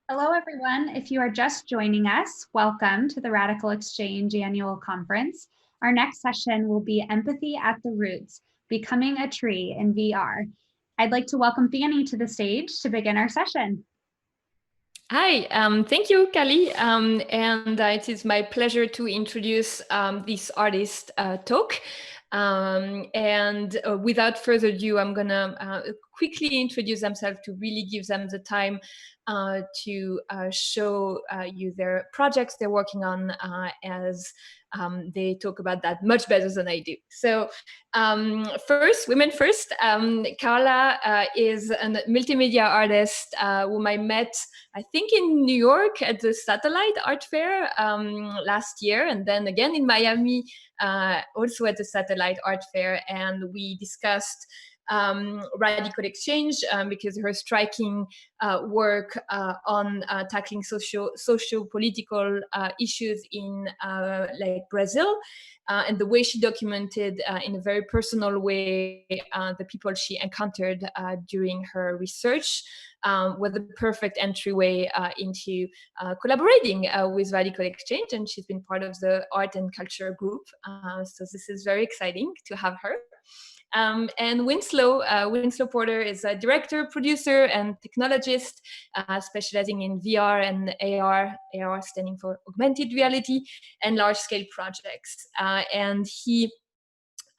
Hello, everyone. If you are just joining us, welcome to the RadicalxChange Annual Conference. Our next session will be Empathy at the Roots, Becoming a Tree in VR. I'd like to welcome Fanny to the stage to begin our session. Hi, thank you, Kali. It is my pleasure to introduce this artist talk. Without further ado, I'm gonna quickly introduce themselves to really give them the time to show you their projects they're working on as they talk about that much better than I do. So women first, Carla is a multimedia artist whom I met, I think, in New York at the Satellite Art Fair last year, and then again in Miami, also at the Satellite Art Fair, and we discussed RadicalxChange because her striking work on tackling socio-political issues in like Brazil, and the way she documented in a very personal way the people she encountered during her research was the perfect entryway into collaborating with RadicalxChange, and she's been part of the art and culture group. So this is very exciting to have her. And Winslow Porter is a director, producer, and technologist specializing in VR and AR standing for augmented reality, and large-scale projects. And he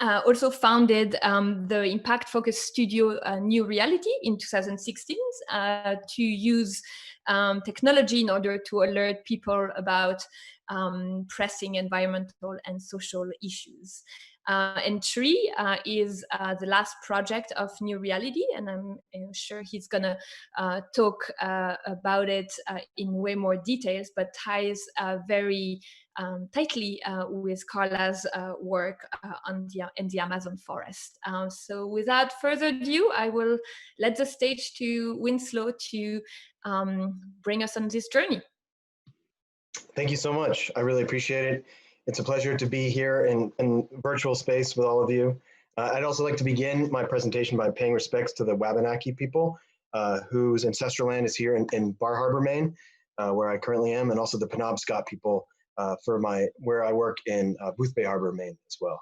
also founded the impact-focused studio New Reality in 2016 to use technology in order to alert people about pressing environmental and social issues. And Tree is the last project of New Reality, and I'm sure he's gonna talk about it in way more details, but ties very tightly with Carla's work in the Amazon forest. So without further ado, I will let the stage to Winslow to bring us on this journey. Thank you so much. I really appreciate it. It's a pleasure to be here in virtual space with all of you. I'd also like to begin my presentation by paying respects to the Wabanaki people whose ancestral land is here in Bar Harbor, Maine, where I currently am, and also the Penobscot people where I work in Boothbay Harbor, Maine as well.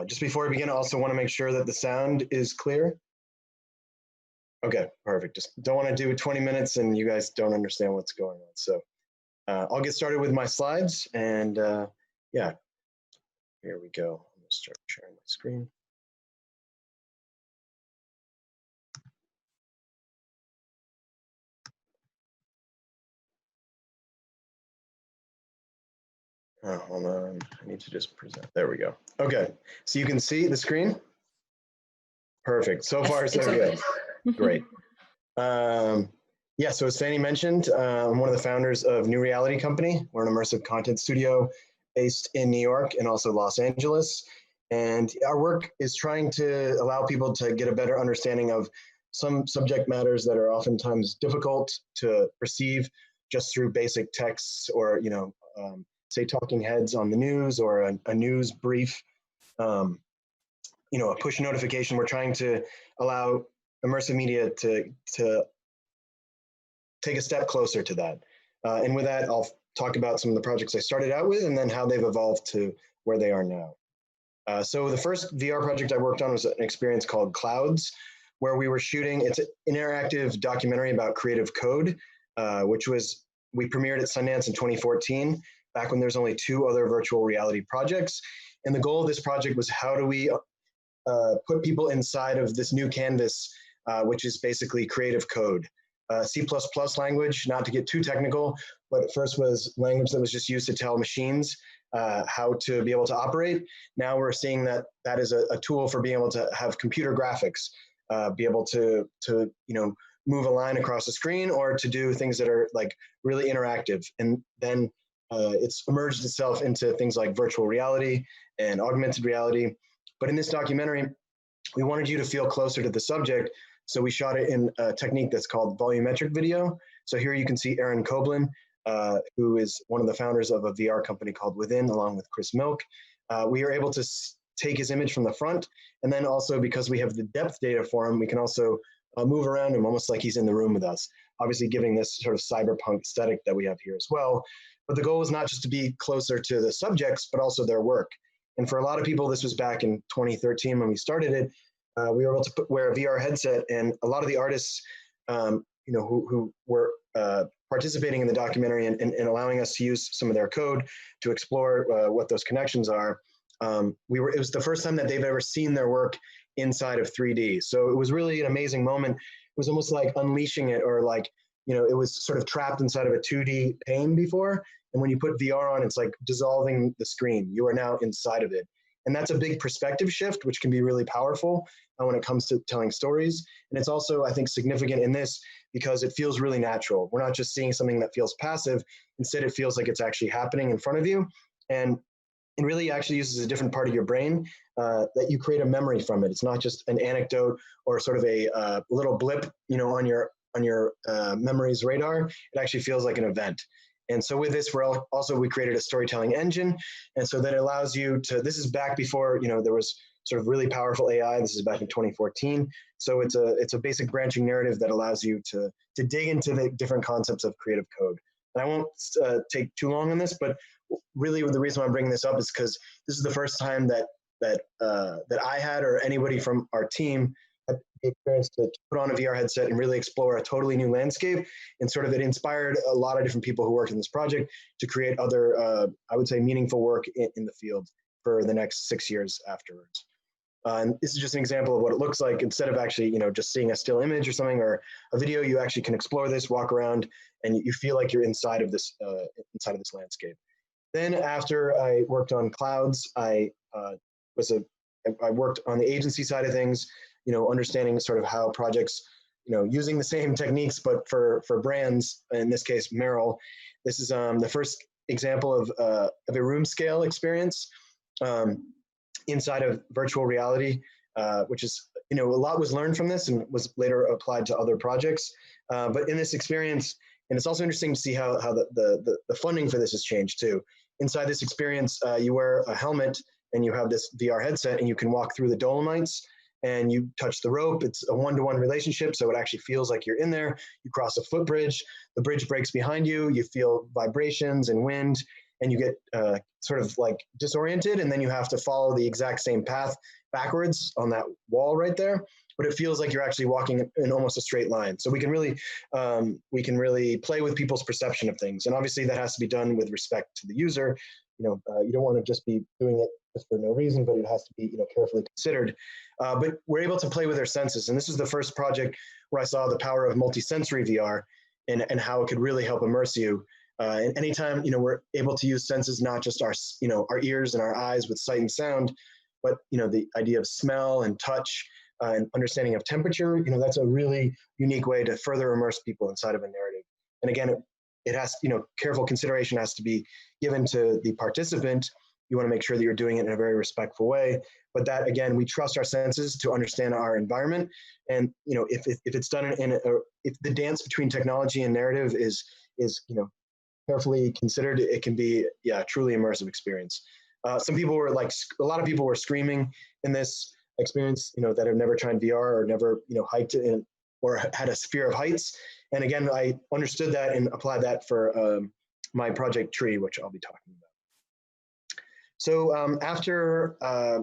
Just before I begin, I also want to make sure that the sound is clear. Okay, perfect. Just don't want to do 20 minutes and you guys don't understand what's going on. So I'll get started with my slides, and yeah, here we go. I'm gonna start sharing my screen. Oh, hold on, I need to just present. There we go. Okay, so you can see the screen? Perfect, so far so good. Great. Yeah, so as Fanny mentioned, I'm one of the founders of New Reality Company. We're an immersive content studio based in New York and also Los Angeles. And our work is trying to allow people to get a better understanding of some subject matters that are oftentimes difficult to perceive just through basic texts or, say talking heads on the news or a news brief, a push notification. We're trying to allow immersive media to take a step closer to that. And with that, I'll talk about some of the projects I started out with and then how they've evolved to where they are now. So the first VR project I worked on was an experience called Clouds, where we were shooting, it's an interactive documentary about creative code, we premiered at Sundance in 2014, back when there's only 2 other virtual reality projects. And the goal of this project was how do we put people inside of this new canvas, which is basically creative code. C++ language, not to get too technical, but first was language that was just used to tell machines how to be able to operate. Now we're seeing that that is a tool for being able to have computer graphics, be able to move a line across the screen or to do things that are like really interactive. And then it's emerged itself into things like virtual reality and augmented reality. But in this documentary, we wanted you to feel closer to the subject. So we shot it in a technique that's called volumetric video. So here you can see Aaron Koblin, who is one of the founders of a VR company called Within, along with Chris Milk. We are able to take his image from the front. And then also because we have the depth data for him, we can also move around him almost like he's in the room with us. obviously giving this sort of cyberpunk aesthetic that we have here as well. But the goal was not just to be closer to the subjects, but also their work. And for a lot of people, this was back in 2013 when we started it, we were able to wear a VR headset, and a lot of the artists who were participating in the documentary and allowing us to use some of their code to explore what those connections are. It was the first time that they've ever seen their work inside of 3D. So it was really an amazing moment. It was almost like unleashing it, or like, it was sort of trapped inside of a 2D pane before. And when you put VR on, it's like dissolving the screen. You are now inside of it. And that's a big perspective shift, which can be really powerful when it comes to telling stories. And it's also, I think, significant in this because it feels really natural. We're not just seeing something that feels passive. Instead, it feels like it's actually happening in front of you. And it really actually uses a different part of your brain that you create a memory from it. It's not just an anecdote or sort of a little blip, on your memory's radar. It actually feels like an event. And so with this, we created a storytelling engine. And so that allows you to, this is back before, there was sort of really powerful AI. This is back in 2014. So it's a basic branching narrative that allows you to dig into the different concepts of creative code. And I won't take too long on this, but really the reason why I'm bringing this up is because this is the first time that I had, or anybody from our team, had the experience to put on a VR headset and really explore a totally new landscape. And sort of it inspired a lot of different people who worked in this project to create other, I would say, meaningful work in the field for the next 6 years afterwards. And this is just an example of what it looks like. Instead of actually, just seeing a still image or something or a video, you actually can explore this, walk around, and you feel like you're inside of this landscape. Then after I worked on clouds, I worked on the agency side of things, understanding sort of how projects, using the same techniques, but for brands, in this case, Merrill. This is the first example of a room scale experience inside of virtual reality, which is, a lot was learned from this and was later applied to other projects. But in this experience, and it's also interesting to see how the funding for this has changed too. Inside this experience, you wear a helmet and you have this VR headset and you can walk through the Dolomites and you touch the rope. It's a one-to-one relationship, so it actually feels like you're in there. You cross a footbridge, the bridge breaks behind you, you feel vibrations and wind, and you get sort of like disoriented, and then you have to follow the exact same path backwards on that wall right there. But it feels like you're actually walking in almost a straight line. So we can really play with people's perception of things. And obviously that has to be done with respect to the user. You don't want to just be doing it just for no reason, but it has to be, carefully considered. But we're able to play with our senses. And this is the first project where I saw the power of multisensory VR and how it could really help immerse you. And anytime, we're able to use senses, not just our ears and our eyes with sight and sound, but, the idea of smell and touch, and understanding of temperature, that's a really unique way to further immerse people inside of a narrative. And again, it has, careful consideration has to be given to the participant. You want to make sure that you're doing it in a very respectful way. But that, again, we trust our senses to understand our environment. And, if it's done if the dance between technology and narrative is carefully considered, it can be, a truly immersive experience. A lot of people were screaming in this experience, that have never tried VR or never, hiked in or had a fear of heights. And again, I understood that and applied that for my project Tree, which I'll be talking about. So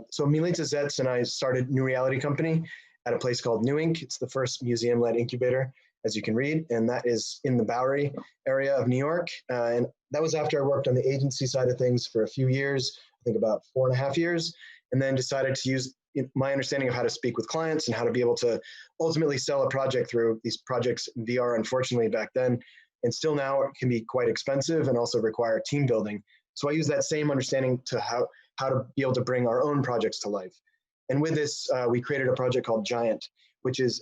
so Milica Zetz and I started New Reality Company at a place called New Ink. It's the first museum-led incubator, as you can read, and that is in the Bowery area of New York. And that was after I worked on the agency side of things for a few years, I think about 4.5 years, and then decided to use my understanding of how to speak with clients and how to be able to ultimately sell a project through these projects in VR, unfortunately back then, and still now it can be quite expensive and also require team building. So I use that same understanding to how to be able to bring our own projects to life. And with this, we created a project called Giant, which is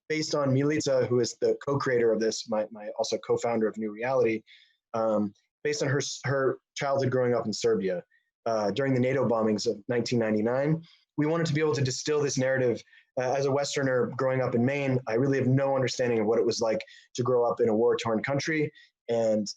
based on Milica, who is the co-creator of this, my also co-founder of New Reality, based on her childhood growing up in Serbia during the NATO bombings of 1999. We wanted to be able to distill this narrative. As a Westerner growing up in Maine, I really have no understanding of what it was like to grow up in a war-torn country. And,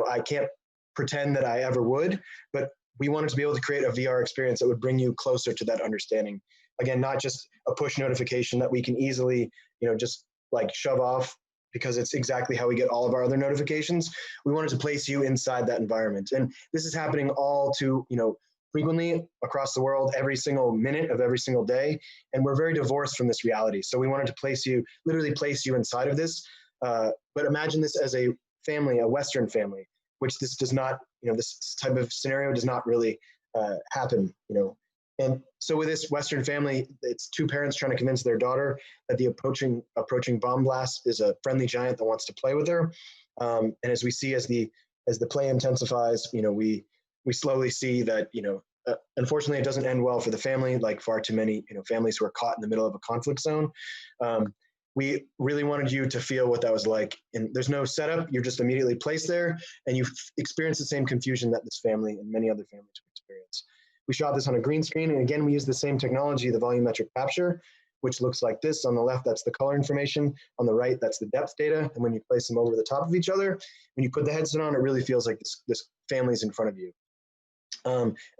I can't pretend that I ever would, but we wanted to be able to create a VR experience that would bring you closer to that understanding. Again, not just a push notification that we can easily, just like shove off because it's exactly how we get all of our other notifications. We wanted to place you inside that environment. And this is happening all too, frequently across the world, every single minute of every single day. And we're very divorced from this reality. So we wanted to literally place you inside of this. But imagine this as a family, a Western family, which this does not, this type of scenario does not really happen, And so with this Western family, it's two parents trying to convince their daughter that the approaching bomb blast is a friendly giant that wants to play with her. And as we see, as the play intensifies, we slowly see that, unfortunately, it doesn't end well for the family, like far too many, families who are caught in the middle of a conflict zone. We really wanted you to feel what that was like. And there's no setup. You're just immediately placed there, and you experience the same confusion that this family and many other families experience. We shot this on a green screen, and again, we use the same technology, the volumetric capture, which looks like this. On the left, that's the color information. On the right, that's the depth data. And when you place them over the top of each other, when you put the headset on, it really feels like this family's in front of you.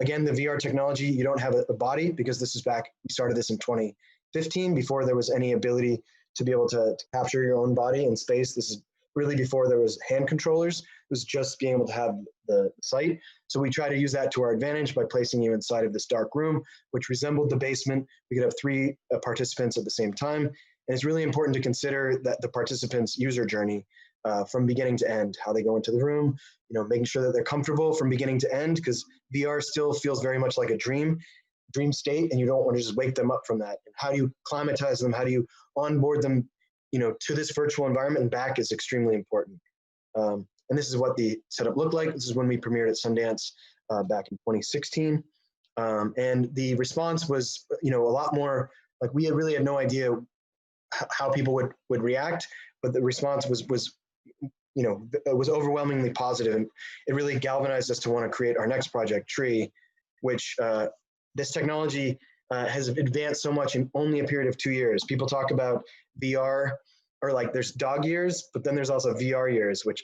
Again, the VR technology, you don't have a body, because this is back, we started this in 2015, before there was any ability to be able to capture your own body in space. This is really before there was hand controllers. It was just being able to have the sight. So we try to use that to our advantage by placing you inside of this dark room, which resembled the basement. We could have 3 participants at the same time. And it's really important to consider that the participants' user journey from beginning to end, how they go into the room, making sure that they're comfortable from beginning to end, because VR still feels very much like a dream state, and you don't want to just wake them up from that. And how do you climatize them? How do you onboard them, to this virtual environment and back is extremely important. And this is what the setup looked like. This is when we premiered at Sundance back in 2016. And the response was, a lot more, like we really had no idea how people would react, but the response was overwhelmingly positive, and it really galvanized us to want to create our next project, Tree, which this technology has advanced so much in only a period of 2 years. People talk about VR, or like there's dog years, but then there's also VR years, which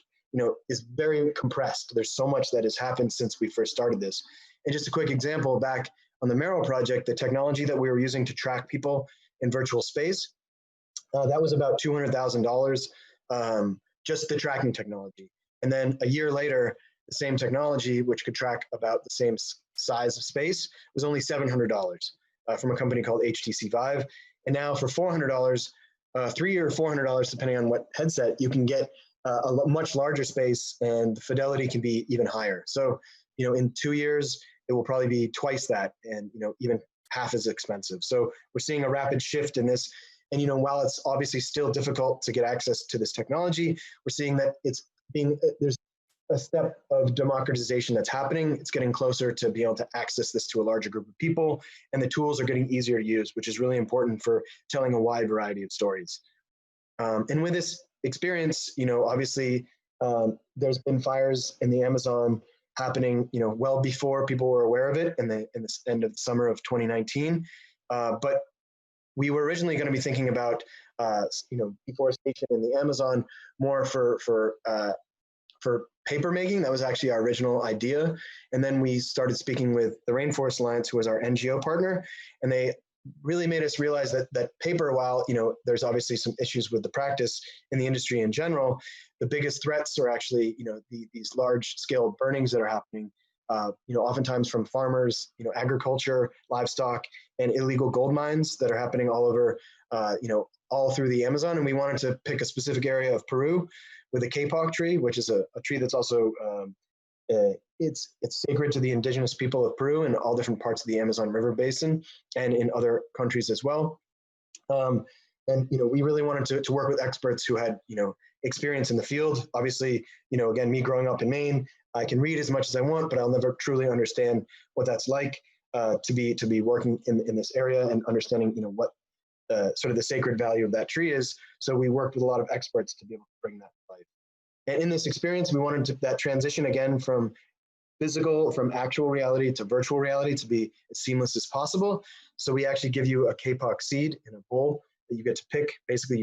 is very compressed. There's so much that has happened since we first started this. And just a quick example, back on the Merrill project, the technology that we were using to track people in virtual space, that was about $200,000, just the tracking technology. And then a year later, the same technology, which could track about the same size of space, was only $700 from a company called HTC Vive. And now for $400, $300 or $400, depending on what headset, you can get a much larger space, and the fidelity can be even higher. So, in 2 years, it will probably be twice that, and even half as expensive. So we're seeing a rapid shift in this. And while it's obviously still difficult to get access to this technology, we're seeing that there's a step of democratization that's happening. It's getting closer to being able to access this to a larger group of people, and the tools are getting easier to use, which is really important for telling a wide variety of stories. And with this experience, obviously there's been fires in the Amazon happening, well before people were aware of it in the end of the summer of 2019. But we were originally going to be thinking about, deforestation in the Amazon more for paper making. That was actually our original idea. And then we started speaking with the Rainforest Alliance, who was our NGO partner, and they really made us realize that paper, while there's obviously some issues with the practice in the industry in general, the biggest threats are actually these large-scale burnings that are happening. Oftentimes from farmers, agriculture, livestock, and illegal gold mines that are happening all over, all through the Amazon. And we wanted to pick a specific area of Peru with a kapok tree, which is a tree that's also it's sacred to the indigenous people of Peru and all different parts of the Amazon River Basin and in other countries as well. And we really wanted to work with experts who had experience in the field. Obviously, again, me growing up in Maine, I can read as much as I want, but I'll never truly understand what that's like to be working in this area and understanding what sort of the sacred value of that tree is. So we worked with a lot of experts to be able to bring that to life. And in this experience, we wanted that transition again from actual reality to virtual reality to be as seamless as possible. So we actually give you a kapok seed in a bowl that you get to pick. Basically,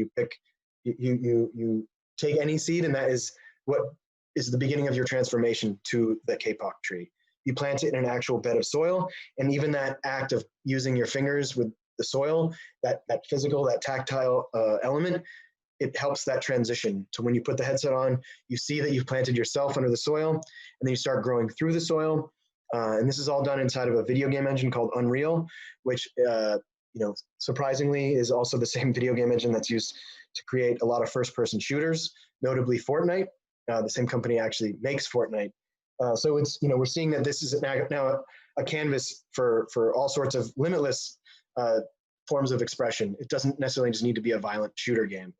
you take any seed, and that is what is the beginning of your transformation to the kapok tree. You plant it in an actual bed of soil, and even that act of using your fingers with the soil, that physical, that tactile element, it helps that transition. So when you put the headset on, you see that you've planted yourself under the soil, and then you start growing through the soil. And this is all done inside of a video game engine called Unreal, which, surprisingly is also the same video game engine that's used to create a lot of first-person shooters, notably Fortnite. The same company actually makes Fortnite. So it's, we're seeing that this is now a canvas for all sorts of limitless forms of expression. It doesn't necessarily just need to be a violent shooter game.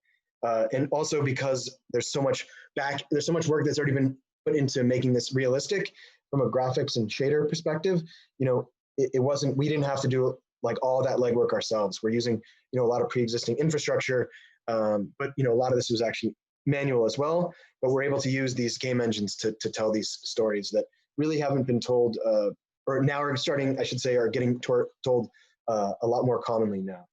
And also because there's so much work that's already been put into making this realistic from a graphics and shader perspective. We didn't have to do like all that legwork ourselves. We're using, a lot of pre-existing infrastructure, but a lot of this was actually manual as well. But we're able to use these game engines to tell these stories that really haven't been told, or now are starting, I should say, are getting told a lot more commonly now.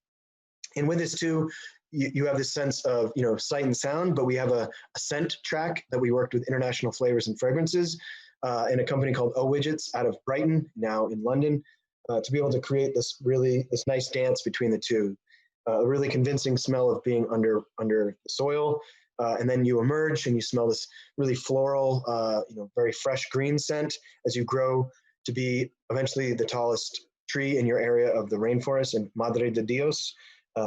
And with this too, you have this sense of sight and sound, but we have a scent track that we worked with International Flavors and Fragrances and a company called O Widgets out of Brighton, now in London, to be able to create this nice dance between the two. A really convincing smell of being under the soil, and then you emerge and you smell this really floral, very fresh green scent as you grow to be eventually the tallest tree in your area of the rainforest in Madre de Dios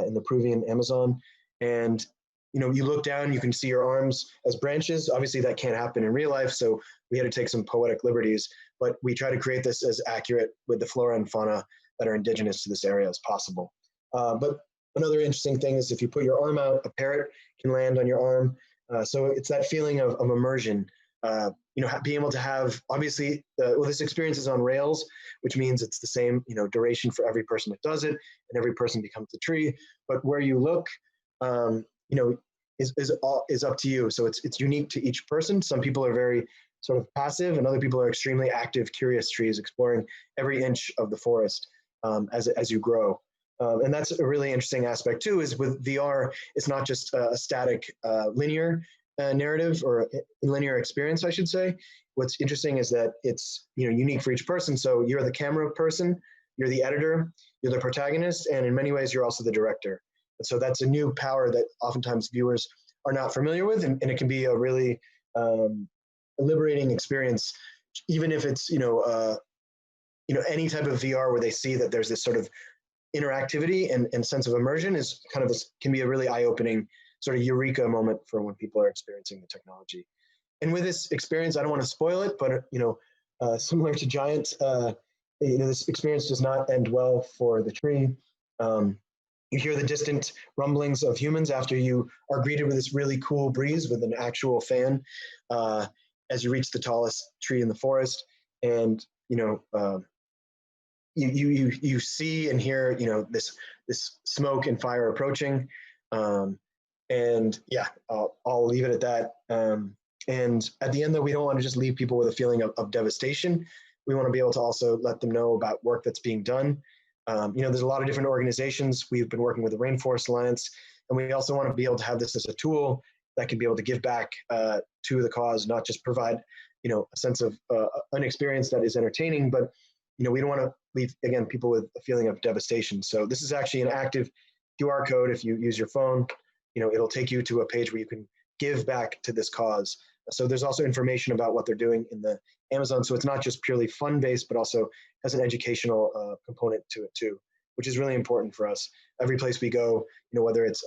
in the Peruvian Amazon. And you look down, you can see your arms as branches. Obviously that can't happen in real life, so we had to take some poetic liberties, but we try to create this as accurate with the flora and fauna that are indigenous to this area as possible. But another interesting thing is if you put your arm out, a parrot can land on your arm. So it's that feeling of immersion. Being able to have, obviously, this experience is on rails, which means it's the same, duration for every person that does it, and every person becomes a tree. But where you look, is up to you. So it's unique to each person. Some people are very sort of passive, and other people are extremely active, curious trees, exploring every inch of the forest as you grow. And that's a really interesting aspect too, is with VR, it's not just a static linear narrative or linear experience, I should say. What's interesting is that it's unique for each person. So you're the camera person, you're the editor, you're the protagonist, and in many ways, you're also the director. And so that's a new power that oftentimes viewers are not familiar with, and it can be a really liberating experience, even if it's any type of VR where they see that there's this sort of interactivity and sense of immersion is kind of can be a really eye-opening sort of eureka moment for when people are experiencing the technology. And with this experience, I don't want to spoil it, but similar to Giant, this experience does not end well for the tree. You hear the distant rumblings of humans after you are greeted with this really cool breeze with an actual fan as you reach the tallest tree in the forest, and you see and hear this smoke and fire approaching, and yeah, I'll leave it at that. And at the end, though, we don't want to just leave people with a feeling of devastation. We want to be able to also let them know about work that's being done. There's a lot of different organizations. We've been working with the Rainforest Alliance, and we also want to be able to have this as a tool that can be able to give back to the cause, not just provide, a sense of an experience that is entertaining, but, we don't want to leave, again, people with a feeling of devastation. So this is actually an active QR code. If you use your phone, it'll take you to a page where you can give back to this cause. So there's also information about what they're doing in the Amazon. So it's not just purely fun-based, but also has an educational component to it too, which is really important for us. Every place we go, whether it's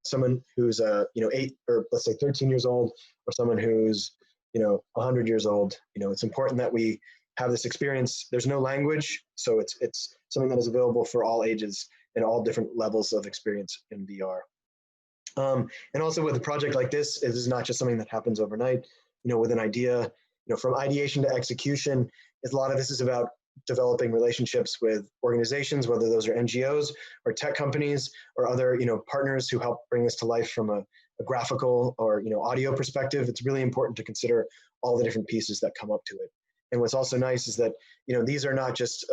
someone who's 8 or let's say 13 years old, or someone who's 100 years old, it's important that we have this experience. There's no language, so it's something that is available for all ages and all different levels of experience in VR. And also with a project like this, it is not just something that happens overnight. With an idea, from ideation to execution, a lot of this is about developing relationships with organizations, whether those are NGOs or tech companies or other, partners who help bring this to life from a graphical or, audio perspective. It's really important to consider all the different pieces that come up to it. And what's also nice is that, these are not just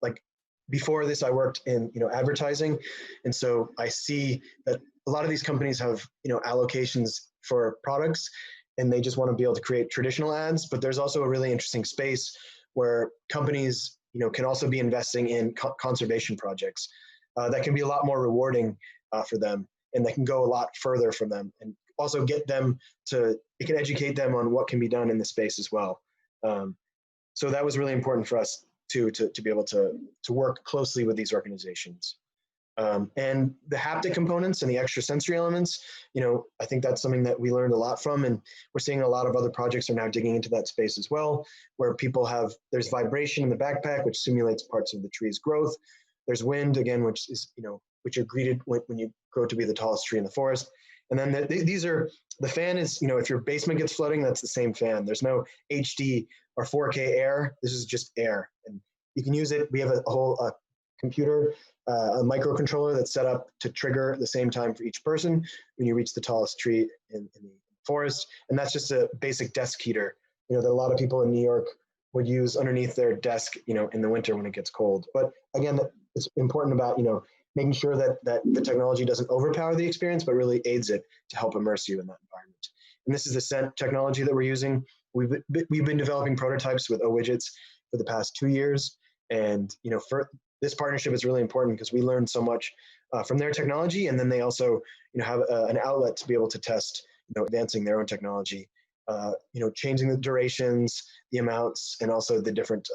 like before this, I worked in, advertising. And so I see that a lot of these companies have, allocations for products, and they just want to be able to create traditional ads. But there's also a really interesting space where companies, can also be investing in conservation projects that can be a lot more rewarding for them. and that can go a lot further from them, and also get them to, it can educate them on what can be done in the space as well. So that was really important for us to be able to work closely with these organizations. And the haptic components and the extrasensory elements, I think that's something that we learned a lot from, and we're seeing a lot of other projects are now digging into that space as well, where people have, there's vibration in the backpack, which simulates parts of the tree's growth. There's wind, again, which is, which are greeted when you grow to be the tallest tree in the forest. And then these are, the fan is, if your basement gets flooding, that's the same fan. There's no HD or 4K air. This is just air. And you can use it. We have a whole computer, a microcontroller that's set up to trigger the same time for each person when you reach the tallest tree in the forest. And that's just a basic desk heater, that a lot of people in New York would use underneath their desk, in the winter when it gets cold. But again, it's important about, making sure that the technology doesn't overpower the experience, but really aids it to help immerse you in that environment. And this is the scent technology that we're using. We've been developing prototypes with O-Widgets for the past 2 years. And, for this partnership is really important because we learned so much from their technology. And then they also, have an outlet to be able to test, advancing their own technology, changing the durations, the amounts, and also the different,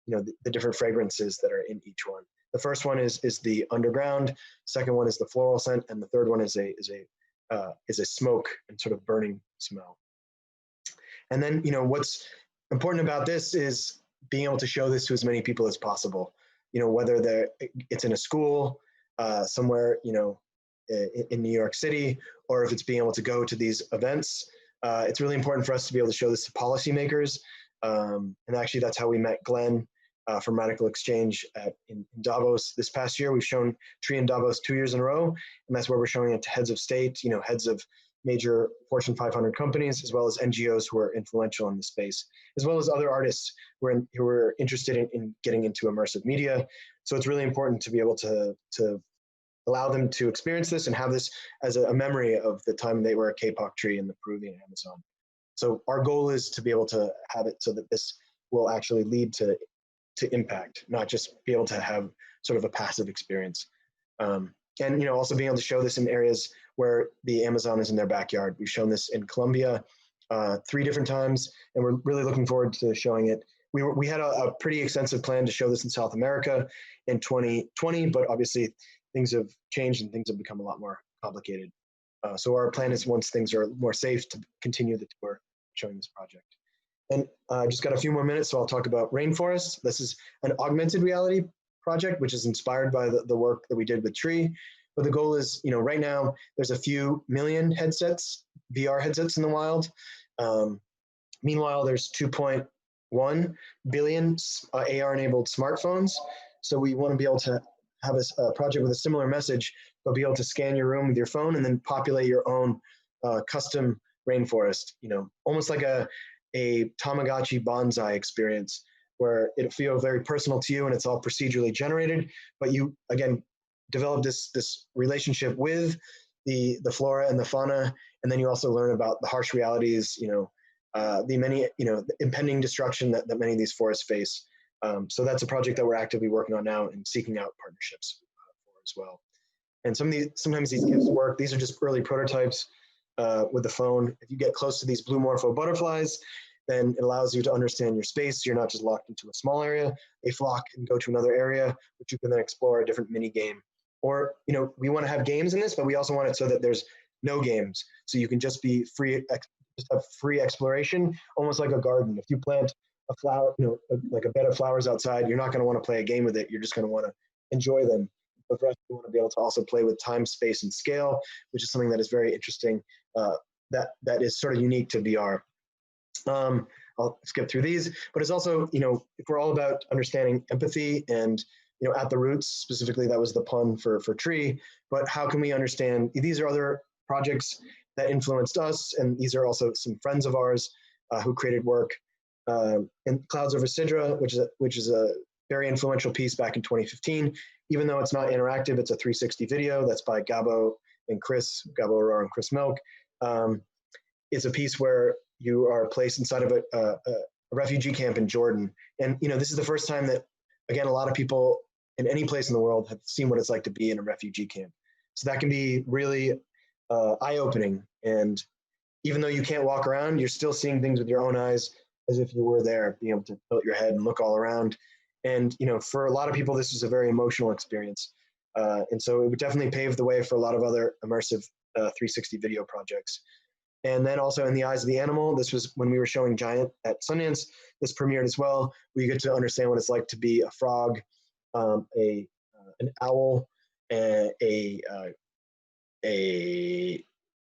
the different fragrances that are in each one. The first one is the underground. Second one is the floral scent, and the third one is a smoke and sort of burning smell. And then, what's important about this is being able to show this to as many people as possible. Whether it's in a school, somewhere, in New York City, or if it's being able to go to these events. It's really important for us to be able to show this to policymakers. And actually, that's how we met Glenn from RadicalxChange in Davos this past year. We've shown Tree in Davos 2 years in a row, and that's where we're showing it to heads of state, heads of major Fortune 500 companies, as well as NGOs who are influential in the space, as well as other artists who are interested in getting into immersive media. So it's really important to be able to allow them to experience this and have this as a memory of the time they were a K-pop tree in the Peruvian Amazon. So our goal is to be able to have it so that this will actually lead to impact, not just be able to have sort of a passive experience. And also being able to show this in areas where the Amazon is in their backyard. We've shown this in Colombia 3 different times, and we're really looking forward to showing it. We had a pretty extensive plan to show this in South America in 2020, but obviously things have changed and things have become a lot more complicated. So our plan is, once things are more safe, to continue the tour showing this project. And I just got a few more minutes, so I'll talk about Rainforests. This is an augmented reality project, which is inspired by the work that we did with Tree. But the goal is, right now, there's a few million headsets, VR headsets in the wild. Meanwhile, there's 2.1 billion AR-enabled smartphones. So we want to be able to have a project with a similar message, but be able to scan your room with your phone and then populate your own custom rainforest, almost like a Tamagotchi bonsai experience, where it'll feel very personal to you and it's all procedurally generated, but you, again, develop this relationship with the flora and the fauna, and then you also learn about the harsh realities, the many, the impending destruction that many of these forests face. So that's a project that we're actively working on now and seeking out partnerships for as well. And sometimes these gifts work. These are just early prototypes with the phone. If you get close to these blue morpho butterflies, then it allows you to understand your space. You're not just locked into a small area. They flock and go to another area, which you can then explore a different mini game. Or, we want to have games in this, but we also want it so that there's no games. So you can just be free, just have free exploration, almost like a garden. If you plant a flower, like a bed of flowers outside, you're not going to want to play a game with it. You're just going to want to enjoy them. But for us, we want to be able to also play with time, space, and scale, which is something that is very interesting, that is sort of unique to VR. I'll skip through these, but it's also, if we're all about understanding empathy and, at the roots, specifically, that was the pun for Tree, but how can we understand, these are other projects that influenced us, and these are also some friends of ours who created work. And Clouds Over Sidra, which is a very influential piece back in 2015. Even though it's not interactive, it's a 360 video that's by Gabo Aurora and Chris Milk. It's a piece where you are placed inside of a refugee camp in Jordan. And, this is the first time that, again, a lot of people in any place in the world have seen what it's like to be in a refugee camp. So that can be really eye-opening. And even though you can't walk around, you're still seeing things with your own eyes as if you were there, being able to tilt your head and look all around. And for a lot of people, this was a very emotional experience. And so it would definitely pave the way for a lot of other immersive 360 video projects. And then also In the Eyes of the Animal, this was when we were showing Giant at Sundance. This premiered as well, where you get to understand what it's like to be a frog, an owl, a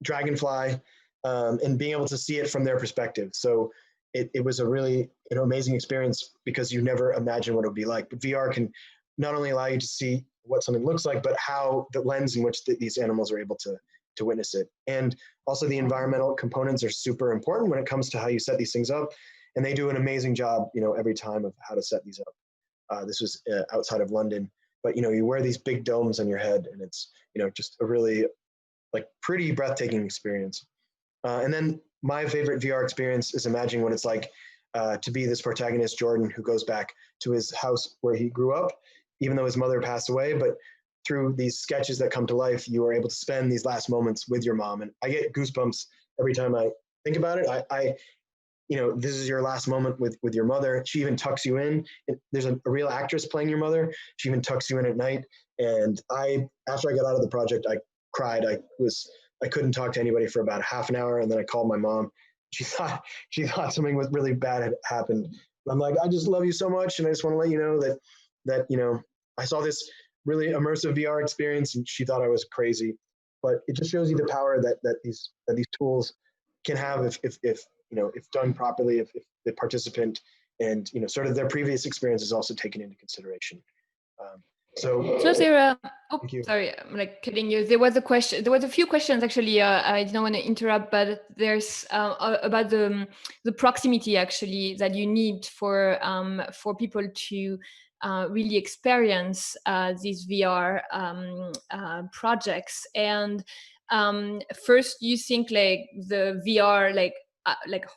dragonfly, and being able to see it from their perspective. So it was a really amazing experience because you never imagine what it would be like. But VR can not only allow you to see what something looks like, but how the lens in which these animals are able to witness it. And also the environmental components are super important when it comes to how you set these things up. And they do an amazing job, every time of how to set these up. This was outside of London, but you wear these big domes on your head, and it's just a really pretty breathtaking experience. And then my favorite VR experience is imagining what it's like to be this protagonist, Jordan, who goes back to his house where he grew up, even though his mother passed away. But through these sketches that come to life, you are able to spend these last moments with your mom. And I get goosebumps every time I think about it. This is your last moment with your mother. She even tucks you in. There's a real actress playing your mother. She even tucks you in at night. And after I got out of the project, I cried. I couldn't talk to anybody for about half an hour, and then I called my mom. She thought something was really bad had happened. And I'm like, I just love you so much, and I just want to let you know that I saw this really immersive VR experience, and she thought I was crazy. But it just shows you the power that these tools can have if done properly, if the participant and sort of their previous experience is also taken into consideration. So there, sorry, I'm cutting you. There was a question. There was a few questions actually. I didn't want to interrupt, but there's about the proximity actually that you need for people to really experience these VR projects. And first, you think the VR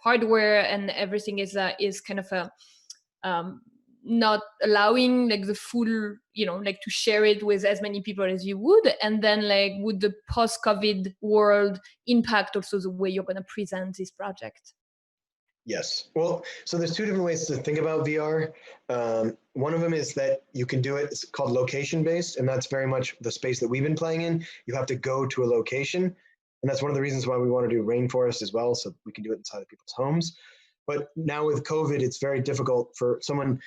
hardware and everything is kind of a not allowing the full to share it with as many people as you would, and then would the post-COVID world impact also the way you're going to present this project? Yes. Well, so there's two different ways to think about VR. One of them is that you can do it, it's called location-based, and that's very much the space that we've been playing in. You have to go to a location, and that's one of the reasons why we want to do Rainforests as well, so we can do it inside of people's homes. But now with COVID, it's very difficult for someone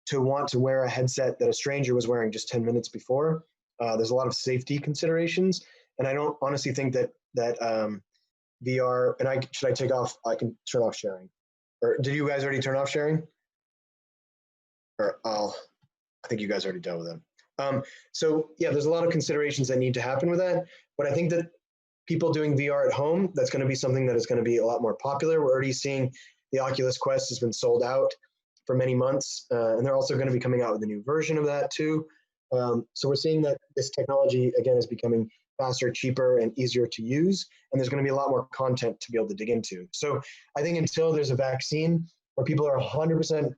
to want to wear a headset that a stranger was wearing just 10 minutes before. There's a lot of safety considerations, and I don't honestly think that VR, and should I take off? I can turn off sharing. Or did you guys already turn off sharing? Or I think you guys already dealt with them. So yeah, there's a lot of considerations that need to happen with that, but I think that people doing VR at home, that's going to be something that is going to be a lot more popular. We're already seeing the Oculus Quest has been sold out for many months, and they're also going to be coming out with a new version of that too. So we're seeing that this technology, again, is becoming faster, cheaper, and easier to use, and there's going to be a lot more content to be able to dig into. So I think until there's a vaccine where people are 100%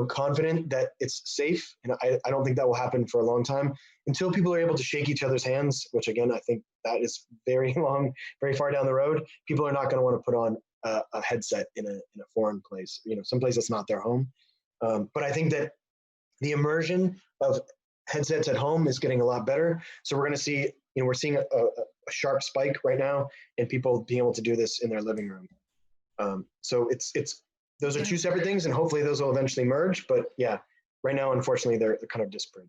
confident that it's safe, and I don't think that will happen for a long time, until people are able to shake each other's hands, which again, I think that is very far down the road, people are not going to want to put on a headset in a foreign place, someplace that's not their home. But I think that the immersion of headsets at home is getting a lot better. So we're going to see, we're seeing a sharp spike right now in people being able to do this in their living room. So those are two separate things, and hopefully those will eventually merge. But yeah, right now, unfortunately, they're kind of disparate.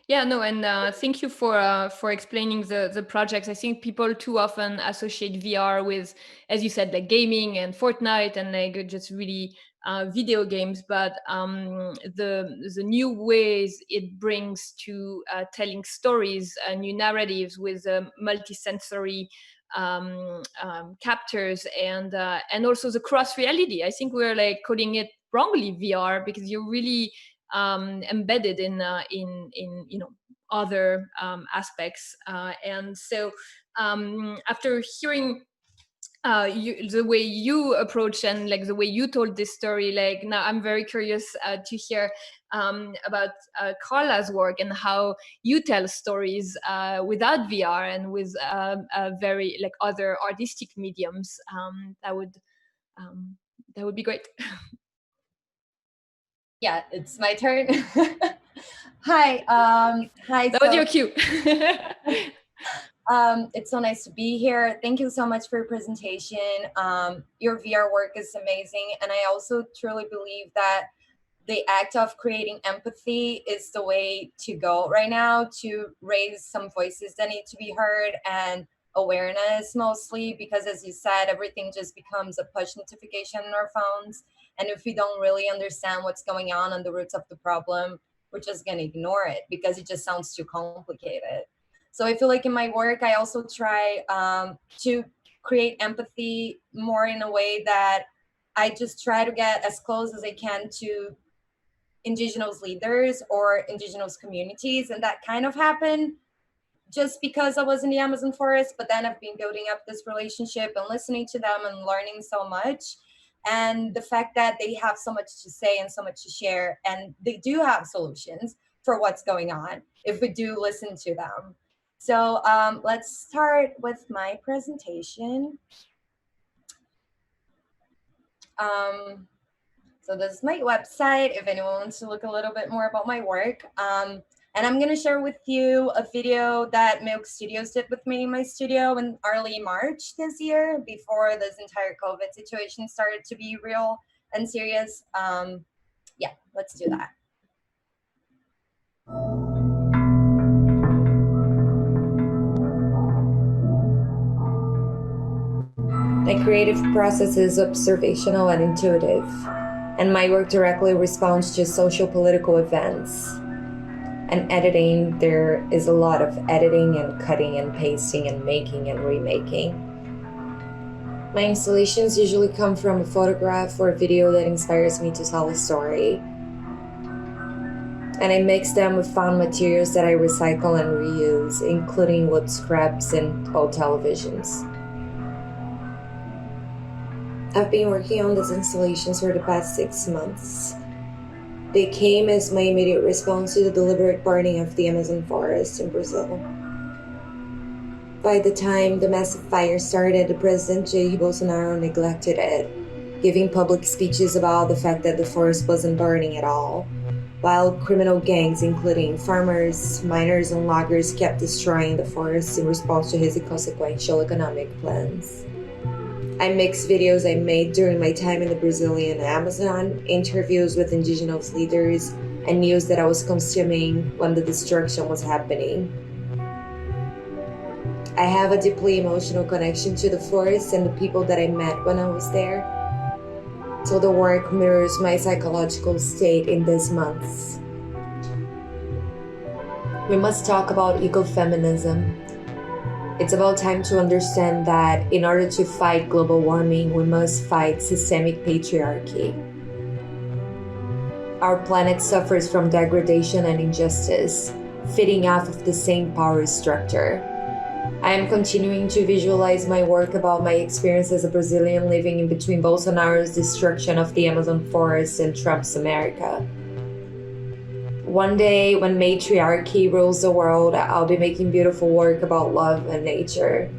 Yeah, no, and thank you for explaining the projects. I think people too often associate VR with, as you said, gaming and Fortnite and just really video games. But the new ways it brings to telling stories, new narratives with multisensory captors and also the cross reality. I think we're calling it wrongly VR because you're really embedded in other aspects, and so after hearing the way you approach and like the way you told this story. Like now I'm very curious to hear about Carla's work and how you tell stories without VR and with very like other artistic mediums. That would be great. Yeah, it's my turn. Hi. Hi. That was your cue. It's so nice to be here. Thank you so much for your presentation. Your VR work is amazing. And I also truly believe that the act of creating empathy is the way to go right now to raise some voices that need to be heard and awareness mostly, because as you said, everything just becomes a push notification on our phones. And if we don't really understand what's going on the roots of the problem, we're just going to ignore it because it just sounds too complicated. So I feel like in my work, I also try to create empathy more in a way that I just try to get as close as I can to indigenous leaders or indigenous communities. And that kind of happened just because I was in the Amazon forest, but then I've been building up this relationship and listening to them and learning so much. And the fact that they have so much to say and so much to share, and they do have solutions for what's going on if we do listen to them. So let's start with my presentation. So this is my website if anyone wants to look a little bit more about my work. And I'm gonna share with you a video that Milk Studios did with me in my studio in early March this year, before this entire COVID situation started to be real and serious. Yeah, let's do that. My creative process is observational and intuitive, and my work directly responds to socio-political events. And editing, there is a lot of editing and cutting and pasting and making and remaking. My installations usually come from a photograph or a video that inspires me to tell a story. And I mix them with found materials that I recycle and reuse, including wood scraps and old televisions. I've been working on these installations for the past 6 months. They came as my immediate response to the deliberate burning of the Amazon forest in Brazil. By the time the massive fire started, President Jair Bolsonaro neglected it, giving public speeches about the fact that the forest wasn't burning at all, while criminal gangs, including farmers, miners, and loggers, kept destroying the forest in response to his inconsequential economic plans. I mixed videos I made during my time in the Brazilian Amazon, interviews with indigenous leaders, and news that I was consuming when the destruction was happening. I have a deeply emotional connection to the forest and the people that I met when I was there. So the work mirrors my psychological state in these months. We must talk about ecofeminism. It's about time to understand that in order to fight global warming, we must fight systemic patriarchy. Our planet suffers from degradation and injustice, feeding off of the same power structure. I am continuing to visualize my work about my experience as a Brazilian living in between Bolsonaro's destruction of the Amazon forest and Trump's America. One day, when matriarchy rules the world, I'll be making beautiful work about love and nature.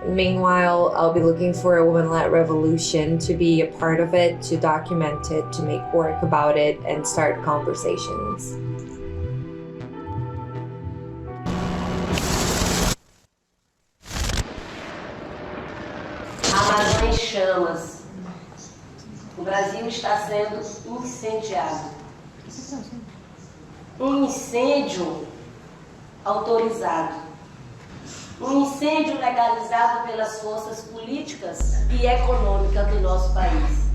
Meanwhile, I'll be looking for a woman-led revolution, to be a part of it, to document it, to make work about it, and start conversations. Amazônia em chamas. O Brasil está sendo incendiado. Incêndio autorizado. Incêndio legalizado pelas forças políticas e econômicas do nosso país.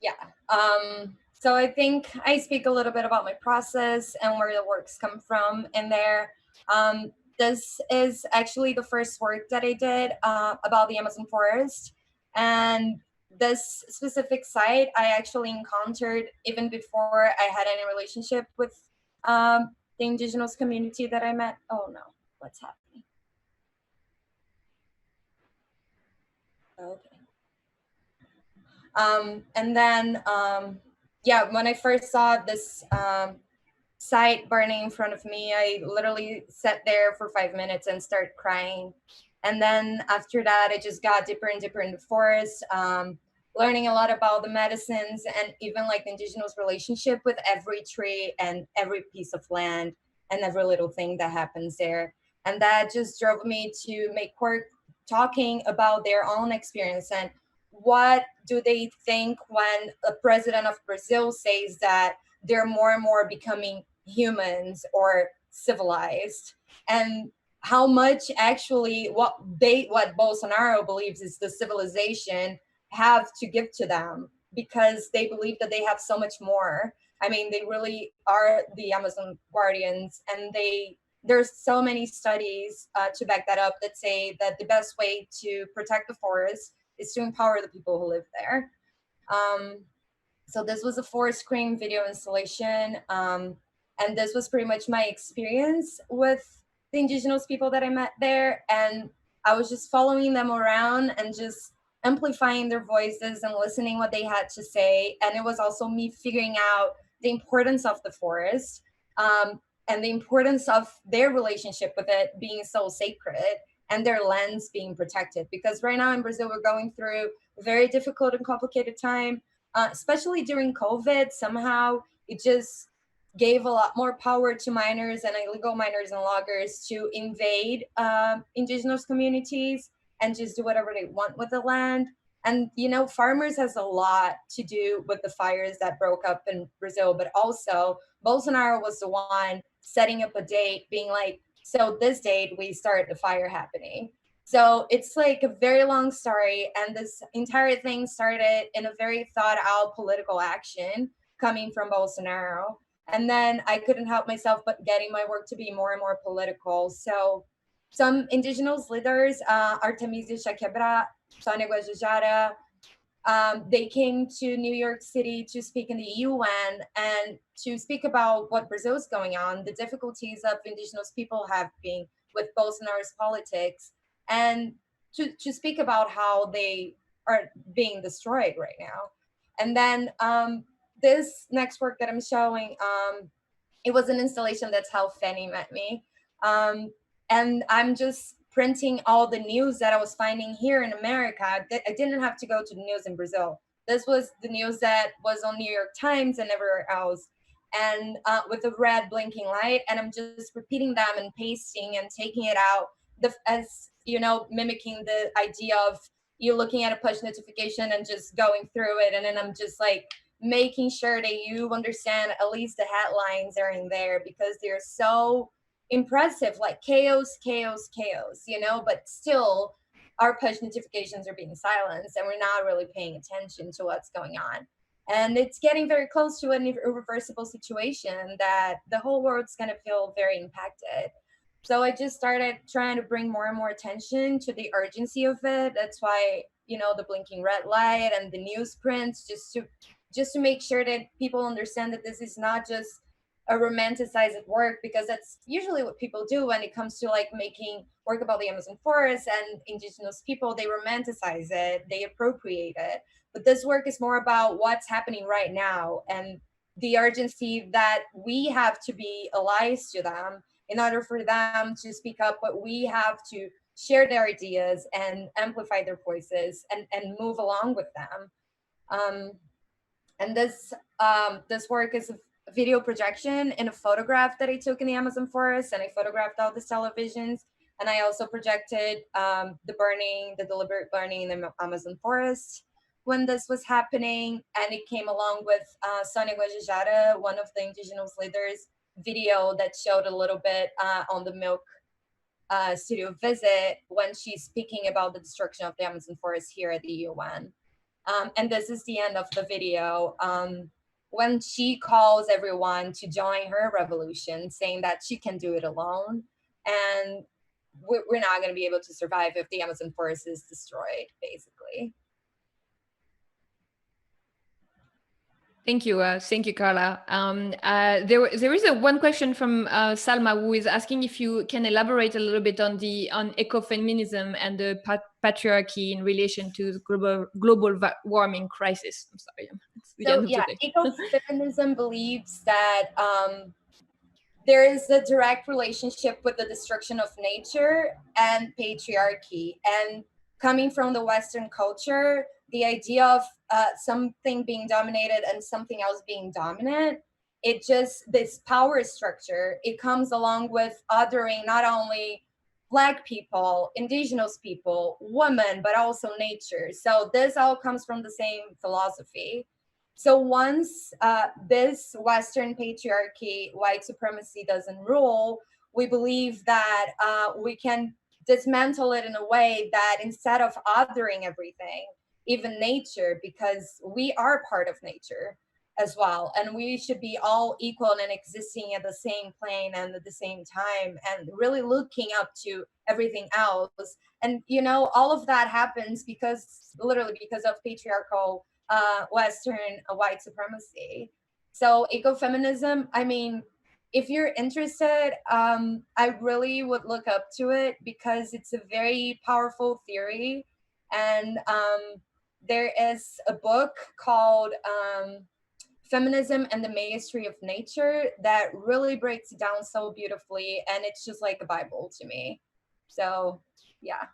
Yeah. So I think I speak a little bit about my process and where the works come from in there. This is actually the first work that I did about the Amazon forest. And this specific site I actually encountered even before I had any relationship with the indigenous community that I met. Oh no, what's happening? Okay. And then, yeah, when I first saw this site burning in front of me, I literally sat there for 5 minutes and started crying. And then after that, I just got deeper and deeper in the forest, learning a lot about the medicines and even like the indigenous relationship with every tree and every piece of land and every little thing that happens there. And that just drove me to make work talking about their own experience and what do they think when a president of Brazil says that they're more and more becoming humans or civilized, and how much actually what Bolsonaro believes is the civilization have to give to them, because they believe that they have so much more. I mean, they really are the Amazon guardians, and there's so many studies to back that up that say that the best way to protect the forest is to empower the people who live there. So this was a forest screen video installation. And this was pretty much my experience with the indigenous people that I met there. And I was just following them around and just amplifying their voices and listening what they had to say. And it was also me figuring out the importance of the forest, and the importance of their relationship with it being so sacred and their lands being protected. Because right now in Brazil, we're going through a very difficult and complicated time, especially during COVID. Somehow it just gave a lot more power to miners and illegal miners and loggers to invade indigenous communities and just do whatever they want with the land. And, you know, farmers has a lot to do with the fires that broke up in Brazil, but also Bolsonaro was the one setting up a date being like, so this date we start the fire happening. So it's like a very long story. And this entire thing started in a very thought out political action coming from Bolsonaro. And then I couldn't help myself but getting my work to be more and more political. So some indigenous leaders, Artemisia Chaquebra, Sonia Guajajara, they came to New York City to speak in the UN and to speak about what Brazil is going on, the difficulties of indigenous people have been with Bolsonaro's politics, and to speak about how they are being destroyed right now. And then this next work that I'm showing, it was an installation. That's how Fanny met me. And I'm just printing all the news that I was finding here in America. I didn't have to go to the news in Brazil. This was the news that was on New York Times and everywhere else, and with a red blinking light. And I'm just repeating them and pasting and taking it out, as you know, mimicking the idea of you looking at a push notification and just going through it. And then I'm just like making sure that you understand at least the headlines are in there, because they're so impressive, like chaos, chaos, chaos, you know, but still our push notifications are being silenced and we're not really paying attention to what's going on. And it's getting very close to an irreversible situation that the whole world's going to feel very impacted. So I just started trying to bring more and more attention to the urgency of it. That's why, you know, the blinking red light and the newsprints, just to make sure that people understand that this is not just a romanticized work, because that's usually what people do when it comes to like making work about the Amazon forest and indigenous people. They romanticize it, they appropriate it. But this work is more about what's happening right now and the urgency that we have to be allies to them in order for them to speak up, but we have to share their ideas and amplify their voices and move along with them. And this work is a video projection in a photograph that I took in the Amazon forest, and I photographed all the televisions, and I also projected the deliberate burning in the Amazon forest when this was happening. And it came along with Sonia Guajajara, one of the indigenous leaders, video that showed a little bit on the Milk studio visit when she's speaking about the destruction of the Amazon forest here at the UN. And this is the end of the video, when she calls everyone to join her revolution, saying that she can do it alone. And we're not going to be able to survive if the Amazon forest is destroyed, basically. Thank you, Carla. There is one question from Salma, who is asking if you can elaborate a little bit on ecofeminism and the patriarchy in relation to the global warming crisis. I'm sorry, it's the end of the day. Ecofeminism believes that there is a direct relationship with the destruction of nature and patriarchy. And coming from the Western culture, the idea of something being dominated and something else being dominant, this power structure, it comes along with othering not only Black people, indigenous people, women, but also nature. So this all comes from the same philosophy. So once this Western patriarchy, white supremacy doesn't rule, we believe that we can dismantle it in a way that instead of othering everything, even nature, because we are part of nature as well, and we should be all equal and existing at the same plane and at the same time, and really looking up to everything else. And all of that happens literally because of patriarchal Western white supremacy. So ecofeminism, I mean, if you're interested, I really would look up to it because it's a very powerful theory. And there is a book called Feminism and the Mastery of Nature that really breaks it down so beautifully. And it's just like a Bible to me. So, yeah.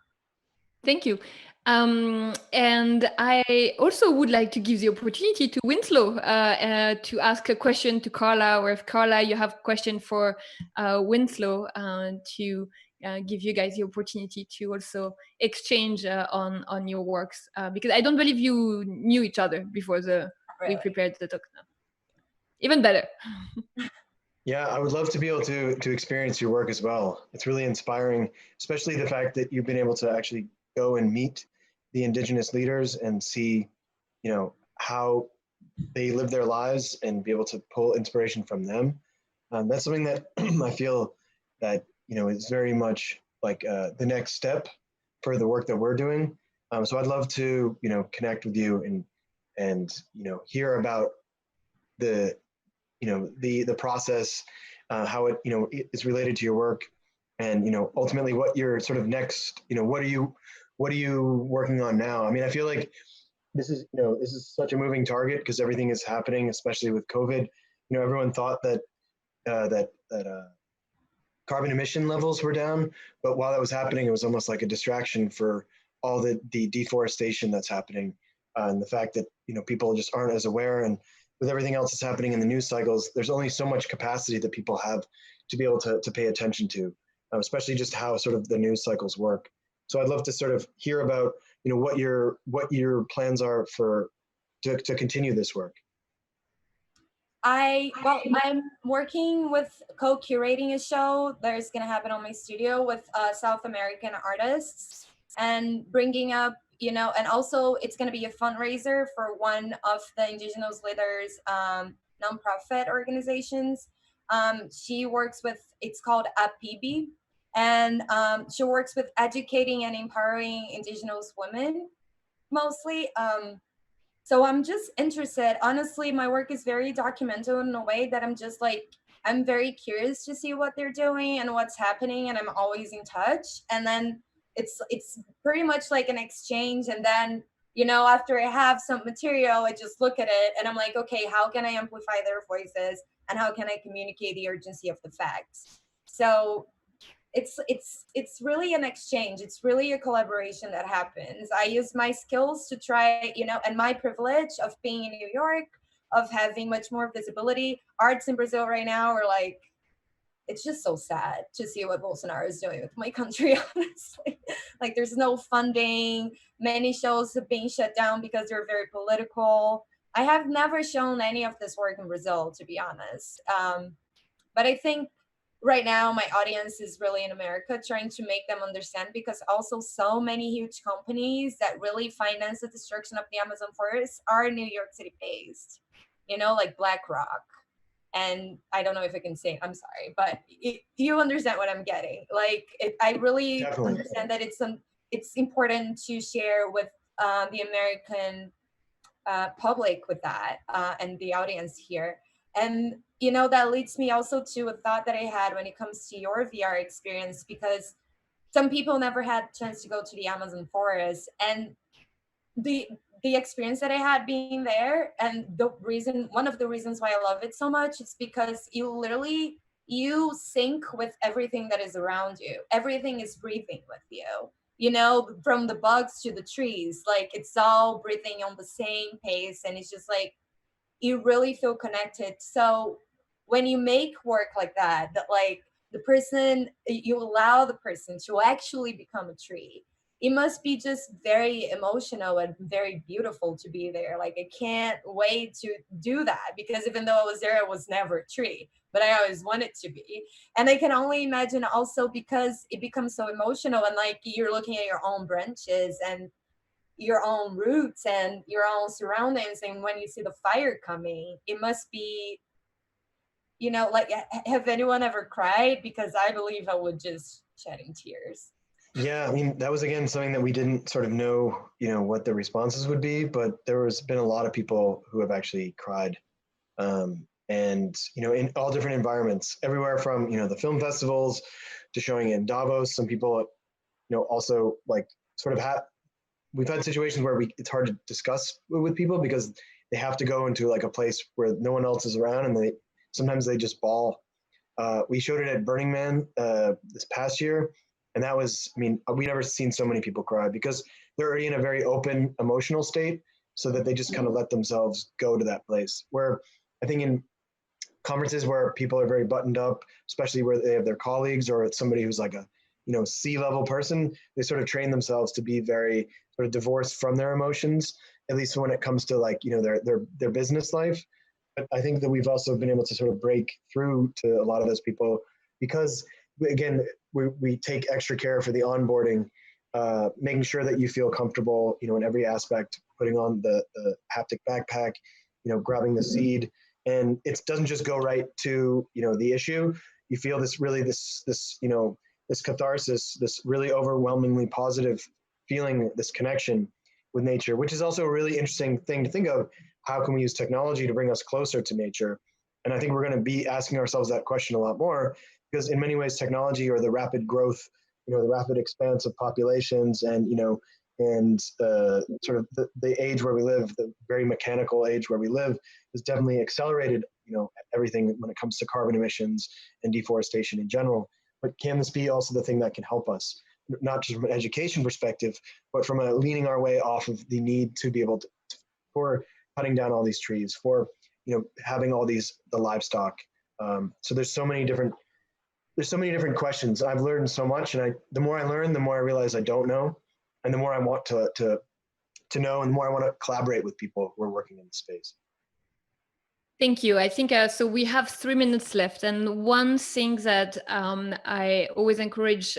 Thank you. And I also would like to give the opportunity to Winslow to ask a question to Carla, or if Carla, you have a question for Winslow, to give you guys the opportunity to also exchange on your works, because I don't believe you knew each other before we prepared the talk. Now. Even better. Yeah, I would love to be able to experience your work as well. It's really inspiring, especially the fact that you've been able to actually go and meet the indigenous leaders and see, how they live their lives and be able to pull inspiration from them. That's something that I feel that, is very much like the next step for the work that we're doing. So I'd love to, connect with you and hear about the process, how it, is related to your work, and, ultimately what your sort of next, what are you working on now? I mean, I feel like this is such a moving target because everything is happening, especially with COVID. Everyone thought that carbon emission levels were down, but while that was happening, it was almost like a distraction for all the deforestation that's happening, and the fact that people just aren't as aware. And with everything else that's happening in the news cycles, there's only so much capacity that people have to be able to pay attention to, especially just how sort of the news cycles work. So I'd love to sort of hear about, what your plans are to continue this work. I'm working with co-curating a show that is going to happen on my studio with South American artists, and bringing up, and also it's going to be a fundraiser for one of the indigenous leaders nonprofit organizations. She works with, it's called APIBI, and she works with educating and empowering indigenous women mostly. So I'm just interested. Honestly, my work is very documental in a way that I'm just like, I'm very curious to see what they're doing and what's happening, and I'm always in touch. And then it's pretty much like an exchange. And then, after I have some material, I just look at it and I'm like, okay, how can I amplify their voices, and how can I communicate the urgency of the facts? So it's really an exchange. It's really a collaboration that happens. I use my skills to try, and my privilege of being in New York, of having much more visibility. Arts in Brazil right now are like, it's just so sad to see what Bolsonaro is doing with my country, honestly. Like, there's no funding. Many shows are being shut down because they're very political. I have never shown any of this work in Brazil, to be honest. But I think right now my audience is really in America, trying to make them understand, because also so many huge companies that really finance the destruction of the Amazon forest are New York City based, like BlackRock. And I don't know if I can say, I'm sorry, but you understand what I'm getting. Like, I really Definitely understand that it's important to share with the American public with that and the audience here. And that leads me also to a thought that I had when it comes to your VR experience, because some people never had a chance to go to the Amazon forest, and the experience that I had being there, and one of the reasons why I love it so much is because you sync with everything that is around you. Everything is breathing with you, from the bugs to the trees, like it's all breathing on the same pace, and it's just like you really feel connected. So when you make work like that like you allow the person to actually become a tree, it must be just very emotional and very beautiful to be there. Like I can't wait to do that, because even though I was there, I was never a tree, but I always wanted to be. And I can only imagine also, because it becomes so emotional, and like you're looking at your own branches and your own roots and your own surroundings, and when you see the fire coming, it must be, like, have anyone ever cried? Because I believe I would just shedding tears. Yeah, I mean, that was again something that we didn't sort of know, what the responses would be, but there has been a lot of people who have actually cried. And, in all different environments, everywhere from, the film festivals to showing in Davos. Some people, also like sort of we've had situations where it's hard to discuss with people because they have to go into like a place where no one else is around, and sometimes they just bawl. We showed it at Burning Man this past year, and that was, I mean, we never seen so many people cry because they're already in a very open emotional state, so that they just kind of let themselves go to that place. Where I think in conferences where people are very buttoned up, especially where they have their colleagues or it's somebody who's like a C-level person, they sort of train themselves to be very sort of divorced from their emotions, at least when it comes to like their business life. But I think that we've also been able to sort of break through to a lot of those people because, again, we take extra care for the onboarding, making sure that you feel comfortable, in every aspect, putting on the haptic backpack, grabbing the seed, and it doesn't just go right to the issue. You feel this this catharsis, this really overwhelmingly positive feeling, this connection with nature, which is also a really interesting thing to think of. How can we use technology to bring us closer to nature? And I think we're going to be asking ourselves that question a lot more, because in many ways, technology, or the rapid growth, the rapid expanse of populations, and sort of the age where we live, the very mechanical age where we live, has definitely accelerated everything when it comes to carbon emissions and deforestation in general. But can this be also the thing that can help us, not just from an education perspective, but from a leaning our way off of the need to be able to for cutting down all these trees, for having all the livestock. So there's so many different questions. I've learned so much, and the more I learn, the more I realize I don't know, and the more I want to know, and the more I want to collaborate with people who are working in the space. Thank you. I think so. We have 3 minutes left, and one thing that I always encourage,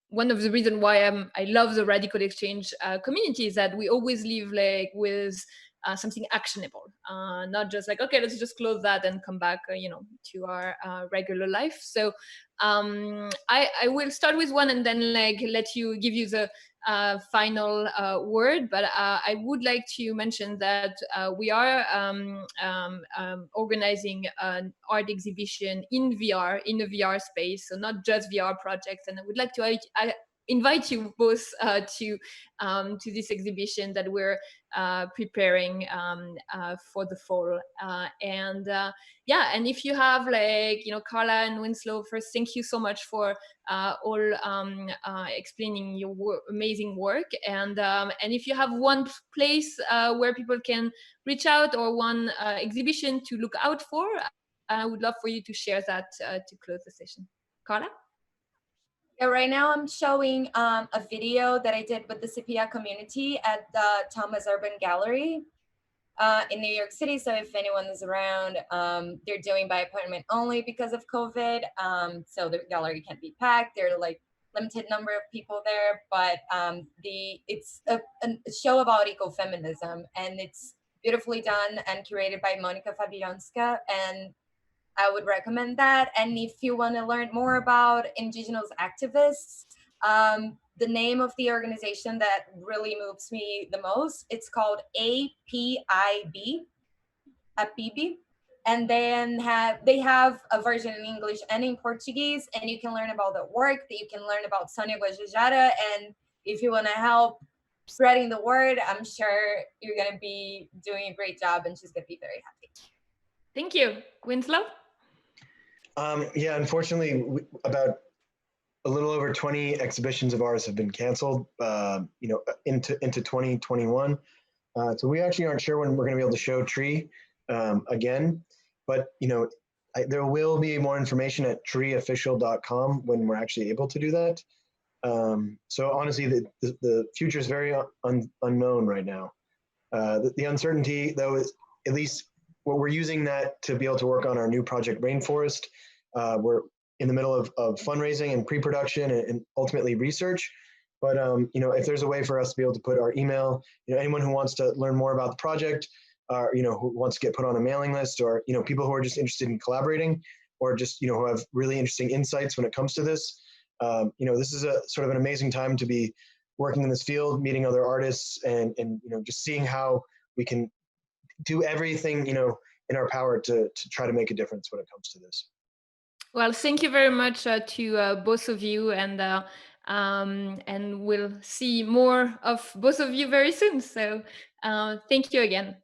one of the reasons why I love the RadicalxChange community is that we always leave with something actionable, not just like, okay, let's just close that and come back, to our regular life. So I will start with one and then give you the final word, but I would like to mention that we are organizing an art exhibition in VR, in a VR space, so not just VR projects. And I would like to invite you both to this exhibition that we're preparing for the fall. And if you have Carla and Winslow, first, thank you so much for all explaining your amazing work. And if you have one place where people can reach out, or one exhibition to look out for, I would love for you to share that to close the session. Carla? Yeah, right now I'm showing a video that I did with the Sepia community at the Thomas Urban Gallery in New York City. So if anyone is around, they're doing by appointment only because of COVID. So the gallery can't be packed. There are limited number of people there, but it's a show about ecofeminism, and it's beautifully done and curated by Monika Fabianska, and I would recommend that. And if you want to learn more about indigenous activists, the name of the organization that really moves me the most, it's called APIB, APIB. And then they have a version in English and in Portuguese, and you can learn about the work, that you can learn about Sonia Guajajara. And if you want to help spreading the word, I'm sure you're going to be doing a great job, and she's going to be very happy. Thank you. Winslow? Yeah, unfortunately, about a little over 20 exhibitions of ours have been canceled, into 2021. So we actually aren't sure when we're going to be able to show Tree again, but there will be more information at treeofficial.com when we're actually able to do that. So honestly, the future is very unknown right now. The uncertainty, though, is at least what we're using that to be able to work on our new project, Rainforest. We're in the middle of fundraising and pre-production and ultimately research. But if there's a way for us to be able to put our email, anyone who wants to learn more about the project, or who wants to get put on a mailing list, or people who are just interested in collaborating, or just who have really interesting insights when it comes to this. This is a sort of an amazing time to be working in this field, meeting other artists, and just seeing how we can do everything in our power to try to make a difference when it comes to this. Well, thank you very much to both of you, and we'll see more of both of you very soon. So thank you again.